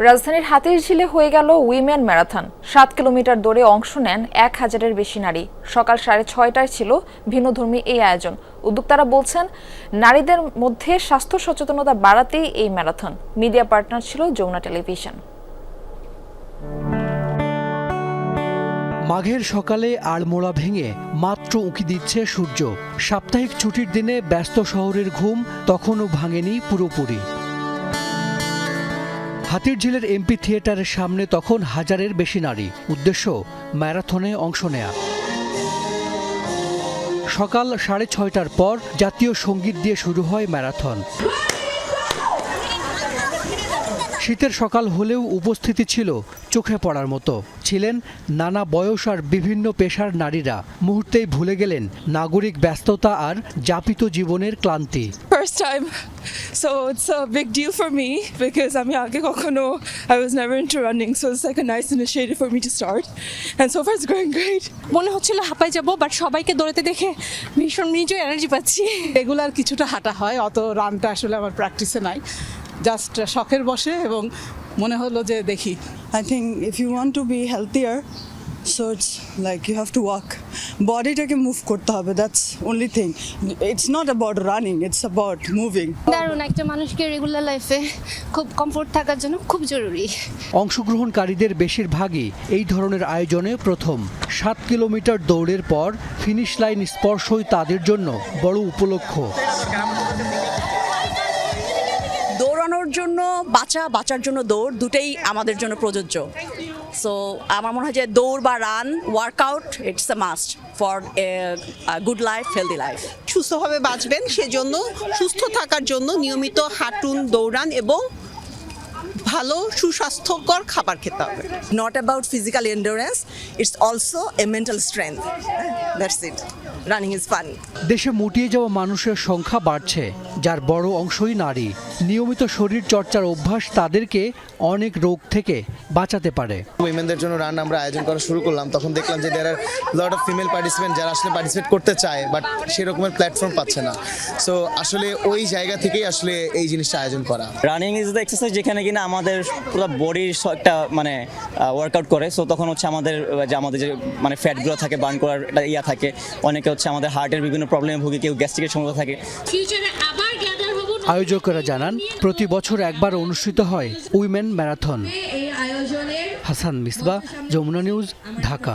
রাজধানীর হাতিরঝিলে হয়ে গেল উইমেন ম্যারাথন। 7 কিলোমিটার দৌড়ে অংশ নেন 1000-এর বেশি নারী। সকাল 6:30টায় ছিল ভিন্নধর্মী এই আয়োজন। উদ্যোক্তারা বলছেন, নারীদের মধ্যে স্বাস্থ্য সচেতনতা বাড়াতেই এই ম্যারাথন। মিডিয়া পার্টনার ছিল যমুনা টেলিভিশন। মাঘের সকালে আড়মোড়া ভেঙে মাত্র উঁকি দিচ্ছে সূর্য। সাপ্তাহিক ছুটির দিনে ব্যস্ত শহরের ঘুম তখনও ভাঙেনি পুরোপুরি। হাতিরঝিলের এমপি থিয়েটারের সামনে তখন 1000-এর বেশি নারী। উদ্দেশ্য ম্যারাথনে অংশ নেয়া। সকাল 6:30টার পর জাতীয় সঙ্গীত দিয়ে শুরু হয় ম্যারাথন। শীতের সকাল হলেও উপস্থিতি ছিল চোখে পড়ার মতো। ছিলেন নানা বয়স আর বিভিন্ন পেশার নারীরা। মুহূর্তেই ভুলে গেলেন নাগরিক ব্যস্ততা আর যাপিত জীবনের ক্লান্তি। First time, so it's a big deal for me because আমি আগে কখনো I was never into running, so it's like a nice initiative for me to start, and so far it's going great. মনে হচ্ছিল হাঁপাই যাব, but সবাইকে দৌড়াতে দেখে ভীষণ নিজেও এনার্জি পাচ্ছি। রেগুলার কিছুটা হাঁটা হয়, অত রানটা আসলে আমার প্র্যাকটিসে নাই, জাস্ট শখের বসে, এবং মনে হলো যে দেখি। I think if you want to be healthier, so it's like you have to walk. Bodyটাকে মুভ করতে হবে, that's only thing. It's not about running, it's about moving. দারুণ, একটা মানুষকে রেগুলার লাইফে খুব কমফোর্ট থাকার জন্য খুব জরুরি। অংশগ্রহণকারীদের বেশিরভাগই এই ধরনের আয়োজনে প্রথম। 7 কিলোমিটার দৌড়ের পর ফিনিশ লাইন স্পর্শই তাদের জন্য বড় উপলক্ষ। দৌড়ানোর জন্য বাঁচার জন্য দৌড়, দুটেই আমাদের জন্য প্রযোজ্য। সো আমার মনে হয় যে দৌড় বা run, workout, it's a must for a good life, healthy life. সুস্থভাবে বাঁচবেন, সেজন্য সুস্থ থাকার জন্য নিয়মিত হাঁটুন, দৌড়ান এবং ভালো সুস্বাস্থ্যকর খাবার খেতে হবে। Not about physical endurance, it's also a mental strength. That's it. Running is fun. দেশে মুটিয়ে যাওয়া মানুষের সংখ্যা বাড়ছে, যার বড় অংশই নারী। নিয়মিত শরীর চর্চার অভ্যাস তাদেরকে অনেক রোগ থেকে বাঁচাতে পারে। উইমেনদের জন্য রান আমরা আয়োজন করা শুরু করলাম, তখন দেখলাম যে দেয়ার আর লট অফ ফিমেল পার্টিসিপেন্ট যারা আসলে পার্টিসিপেট করতে চায়, বাট সেরকমের প্ল্যাটফর্ম পাচ্ছে না। সো আসলে ওই জায়গা থেকেই আসলে এই জিনিসটা আয়োজন করা। রানিং ইজ দ্য এক্সারসাইজ যেখানে কিনা আমাদের পুরো বডির একটা মানে ওয়ার্কআউট করে। সো তখন হচ্ছে আমাদের যে মানে ফ্যাটগুলো থাকে বার্ন করার একটা ইয়া থাকে। অনেকে হচ্ছে আমাদের হার্টের বিভিন্ন প্রবলেমে ভুগে, কেউ গ্যাস্ট্রিকের সমস্যা থাকে। আয়োজকরা জানান, প্রতি বছর একবার অনুষ্ঠিত হয় women marathon. Hasan Misbah, Jamuna news, Dhaka.